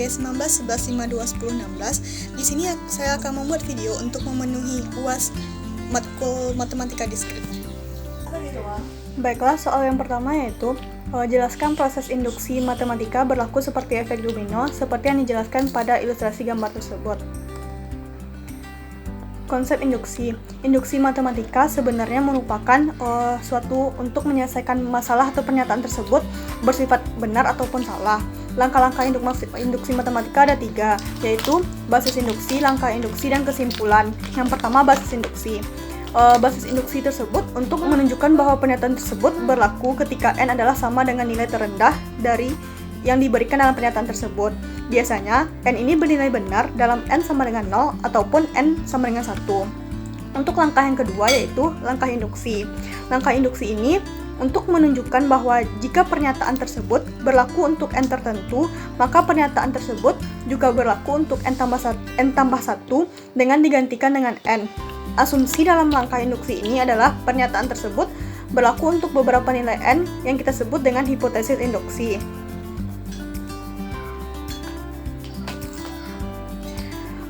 B19 11 52 10 16. Di sini saya akan membuat video untuk memenuhi UAS matkul matematika diskrit. Baiklah, soal yang pertama yaitu jelaskan proses induksi matematika berlaku seperti efek domino seperti yang dijelaskan pada ilustrasi gambar tersebut. Konsep induksi. Induksi matematika sebenarnya merupakan suatu untuk menyelesaikan masalah atau pernyataan tersebut bersifat benar ataupun salah. Langkah-langkah induksi matematika ada 3, yaitu basis induksi, langkah induksi, dan kesimpulan. Yang pertama, basis induksi. Basis induksi tersebut untuk menunjukkan bahwa pernyataan tersebut berlaku ketika n adalah sama dengan nilai terendah dari yang diberikan dalam pernyataan tersebut. Biasanya, n ini bernilai benar dalam n sama dengan 0 ataupun n sama dengan 1. Untuk langkah yang kedua yaitu langkah induksi. Langkah induksi ini untuk menunjukkan bahwa jika pernyataan tersebut berlaku untuk n tertentu, maka pernyataan tersebut juga berlaku untuk n tambah 1 dengan digantikan dengan n. Asumsi dalam langkah induksi ini adalah pernyataan tersebut berlaku untuk beberapa nilai n yang kita sebut dengan hipotesis induksi.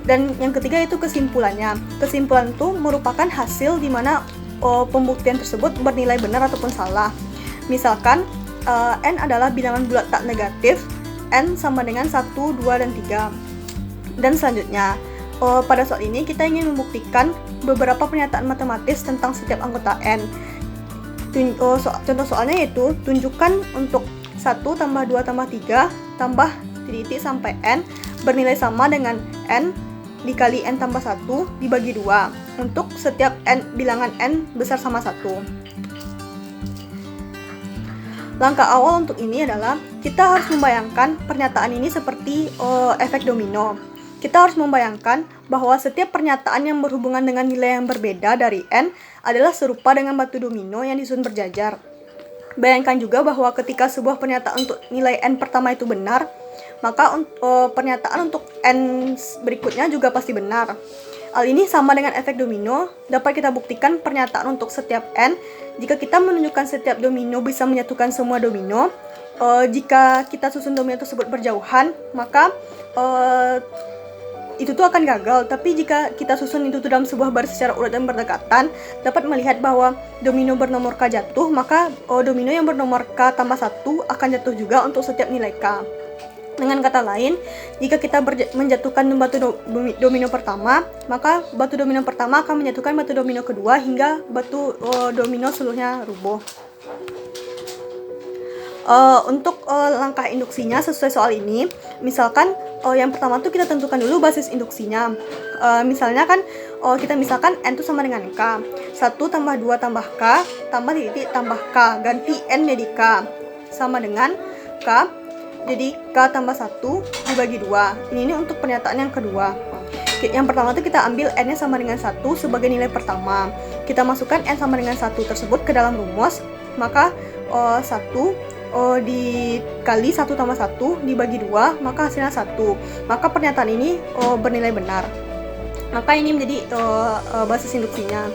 Dan yang ketiga itu kesimpulannya. Kesimpulan itu merupakan hasil di mana pembuktian tersebut bernilai benar ataupun salah. Misalkan n adalah bilangan bulat tak negatif, n sama dengan 1, 2, dan 3. Dan selanjutnya, pada soal ini kita ingin membuktikan beberapa pernyataan matematis tentang setiap anggota n. Contoh soalnya yaitu tunjukkan untuk 1 tambah 2 tambah 3 tambah titik sampai n bernilai sama dengan n dikali n tambah 1 dibagi 2 untuk setiap bilangan n besar sama 1. Langkah awal untuk ini adalah kita harus membayangkan pernyataan ini seperti efek domino. Kita harus membayangkan bahwa setiap pernyataan yang berhubungan dengan nilai yang berbeda dari n adalah serupa dengan batu domino yang disusun berjajar. Bayangkan juga bahwa ketika sebuah pernyataan untuk nilai n pertama itu benar, maka pernyataan untuk n berikutnya juga pasti benar. Hal ini sama dengan efek domino, dapat kita buktikan pernyataan untuk setiap n. Jika kita menunjukkan setiap domino bisa menyatukan semua domino, jika kita susun domino tersebut berjauhan, maka itu tuh akan gagal. Tapi jika kita susun itu dalam sebuah baris secara urut dan berdekatan, dapat melihat bahwa domino bernomor k jatuh, maka domino yang bernomor k tambah 1 akan jatuh juga untuk setiap nilai k. Dengan kata lain, jika kita menjatuhkan batu domino pertama, maka batu domino pertama akan menjatuhkan batu domino kedua hingga batu domino seluruhnya rubuh. Untuk langkah induksinya sesuai soal ini, misalkan yang pertama tuh kita tentukan dulu basis induksinya. Misalnya kan kita misalkan n itu sama dengan k. 1 tambah 2 tambah k tambah titik tambah k, ganti n jadi k sama dengan k jadi k tambah 1 dibagi 2. Ini untuk pernyataan yang kedua. Yang pertama itu kita ambil n-nya sama dengan 1 sebagai nilai pertama. Kita masukkan n sama dengan 1 tersebut ke dalam rumus, maka 1 dikali 1 tambah 1 dibagi 2, maka hasilnya 1. Maka pernyataan ini bernilai benar. Maka ini menjadi basis induksinya.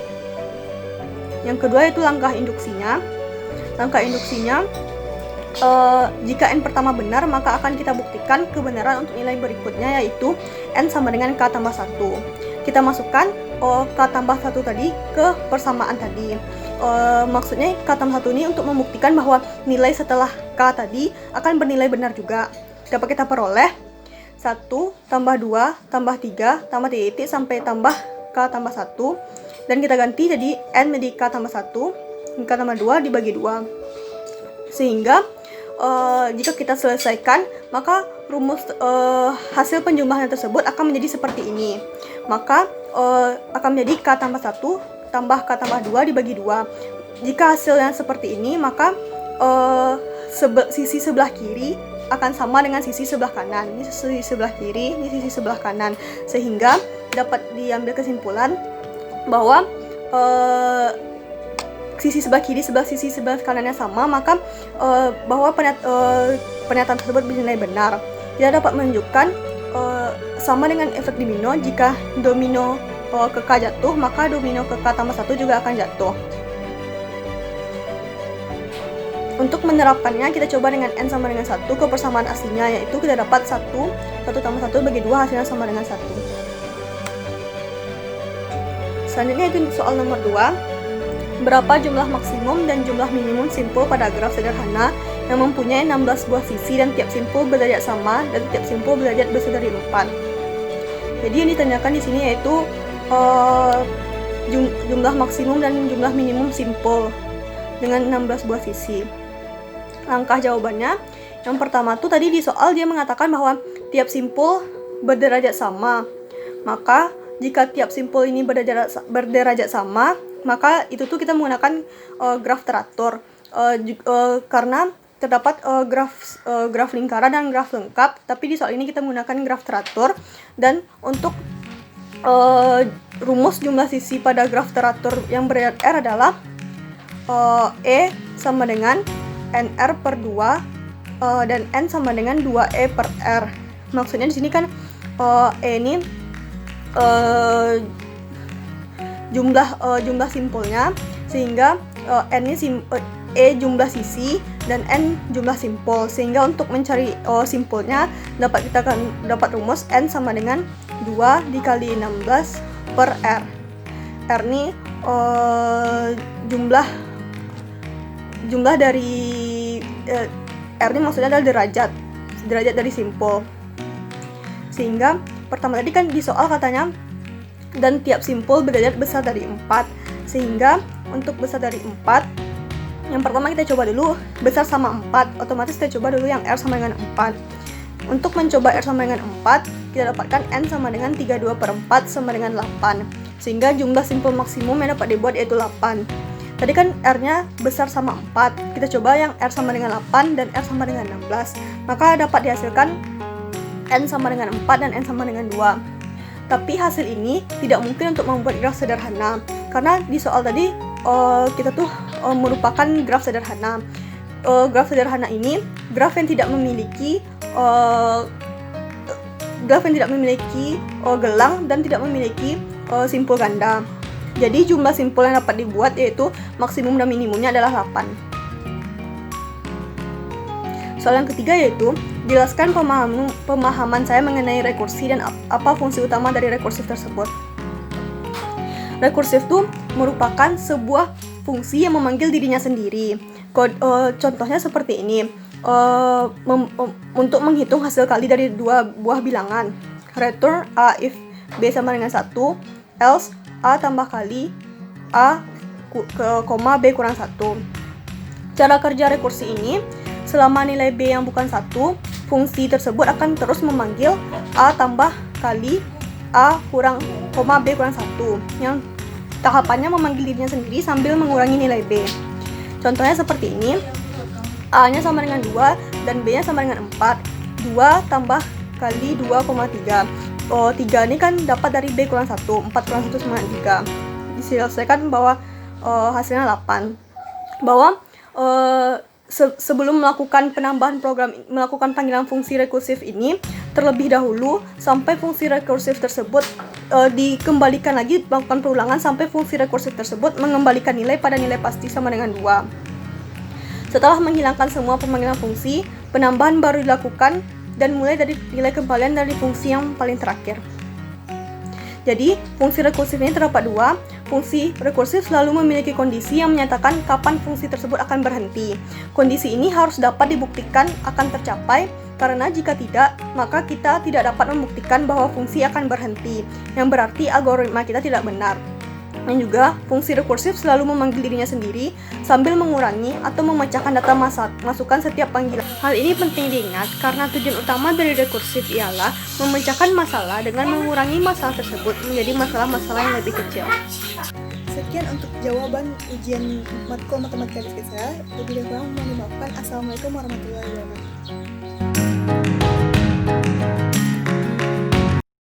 Yang kedua itu langkah induksinya. Langkah induksinya, jika n pertama benar, maka akan kita buktikan kebenaran untuk nilai berikutnya, yaitu n sama dengan k tambah 1. Kita masukkan k tambah 1 tadi ke persamaan tadi. Maksudnya k tambah 1 ini untuk membuktikan bahwa nilai setelah k tadi akan bernilai benar juga. Dapat kita peroleh 1 tambah 2 tambah 3 tambah titik sampai tambah k tambah 1. Dan kita ganti jadi n menjadi k tambah 1, k tambah 2 dibagi 2. Sehingga jika kita selesaikan, maka rumus hasil penjumlahan tersebut akan menjadi seperti ini. Maka akan menjadi k tambah 1 tambah k tambah 2 dibagi 2. Jika hasilnya seperti ini, maka sisi sebelah kiri akan sama dengan sisi sebelah kanan. Ini sisi sebelah kiri, ini sisi sebelah kanan. Sehingga dapat diambil kesimpulan bahwa sisi sebelah kiri sisi sebelah kanannya sama, maka bahwa pernyataan tersebut bernilai benar. Kita dapat menunjukkan sama dengan efek domino, jika domino ke k jatuh, maka domino ke k tambah 1 juga akan jatuh. Untuk menerapkannya, kita coba dengan n sama dengan 1 ke persamaan aslinya, yaitu kita dapat 1 tambah 1 bagi 2 hasilnya sama dengan 1. Selanjutnya itu soal nomor 2. Berapa jumlah maksimum dan jumlah minimum simpul pada graf sederhana yang mempunyai 16 buah sisi dan tiap simpul berderajat sama dan tiap simpul berderajat besar dari 4. Jadi yang ditanyakan di sini yaitu jumlah maksimum dan jumlah minimum simpul dengan 16 buah sisi. Langkah jawabannya, yang pertama tuh tadi di soal dia mengatakan bahwa tiap simpul berderajat sama. Maka jika tiap simpul ini berderajat sama, maka itu tuh kita menggunakan graf teratur. Karena terdapat graf lingkaran dan graf lengkap, tapi di soal ini kita menggunakan graf teratur. Dan untuk rumus jumlah sisi pada graf teratur yang berderajat R adalah E sama dengan NR per 2 dan N sama dengan 2E per R. Maksudnya di sini kan E ini jumlah simpulnya, sehingga N ini E jumlah sisi dan N jumlah simpul, sehingga untuk mencari simpulnya kita akan dapat rumus N sama dengan 2 dikali 16 per R. R ini jumlah dari R ini maksudnya adalah derajat dari simpul. Sehingga pertama tadi kan di soal katanya dan tiap simpul berderajat besar dari 4. Sehingga untuk besar dari 4, yang pertama kita coba dulu besar sama 4. Otomatis kita coba dulu yang R sama dengan 4. Untuk mencoba R sama dengan 4, kita dapatkan N sama dengan 32 per 4 sama dengan 8. Sehingga jumlah simpul maksimum yang dapat dibuat yaitu 8. Tadi kan R-nya besar sama 4. Kita coba yang R sama dengan 8 dan R sama dengan 16. Maka dapat dihasilkan N sama dengan 4 dan N sama dengan 2. Tapi hasil ini tidak mungkin untuk membuat graf sederhana. Karena di soal tadi kita tuh merupakan graf sederhana. Graf sederhana ini graf yang tidak memiliki gelang dan tidak memiliki simpul ganda. Jadi jumlah simpul yang dapat dibuat yaitu maksimum dan minimumnya adalah 8. Soal yang ketiga yaitu jelaskan pemahaman saya mengenai rekursi dan apa fungsi utama dari rekursif tersebut. Rekursif itu merupakan sebuah fungsi yang memanggil dirinya sendiri. Contohnya seperti ini. Untuk menghitung hasil kali dari dua buah bilangan. Return A if B sama dengan 1, else A tambah kali A, B kurang 1. Cara kerja rekursi ini, selama nilai B yang bukan 1, fungsi tersebut akan terus memanggil A tambah kali A kurang, B kurang 1. Yang tahapannya memanggil dirinya sendiri sambil mengurangi nilai B. Contohnya seperti ini. A-nya sama dengan 2 dan B-nya sama dengan 4. 2 tambah kali 2,3. 3 ini kan dapat dari B kurang 1. 4 kurang 1 sama dengan 3. Diselesaikan bahwa hasilnya 8. Bahwa sebelum melakukan melakukan panggilan fungsi rekursif ini, terlebih dahulu sampai fungsi rekursif tersebut dikembalikan lagi, melakukan perulangan sampai fungsi rekursif tersebut mengembalikan nilai pada nilai pasti sama dengan 2. Setelah menghilangkan semua pemanggilan fungsi, penambahan baru dilakukan dan mulai dari nilai kembalian dari fungsi yang paling terakhir. Jadi, fungsi rekursif ini terdapat 2. Fungsi rekursif selalu memiliki kondisi yang menyatakan kapan fungsi tersebut akan berhenti. Kondisi ini harus dapat dibuktikan akan tercapai, karena jika tidak, maka kita tidak dapat membuktikan bahwa fungsi akan berhenti, yang berarti algoritma kita tidak benar. Dan juga, fungsi rekursif selalu memanggil dirinya sendiri sambil mengurangi atau memecahkan data masukan setiap panggilan. Hal ini penting diingat karena tujuan utama dari rekursif ialah memecahkan masalah dengan mengurangi masalah tersebut menjadi masalah-masalah yang lebih kecil. Sekian untuk jawaban ujian matkul matematika di saya. Lebih kurang mohon dimaafkan. Assalamualaikum warahmatullahi wabarakatuh.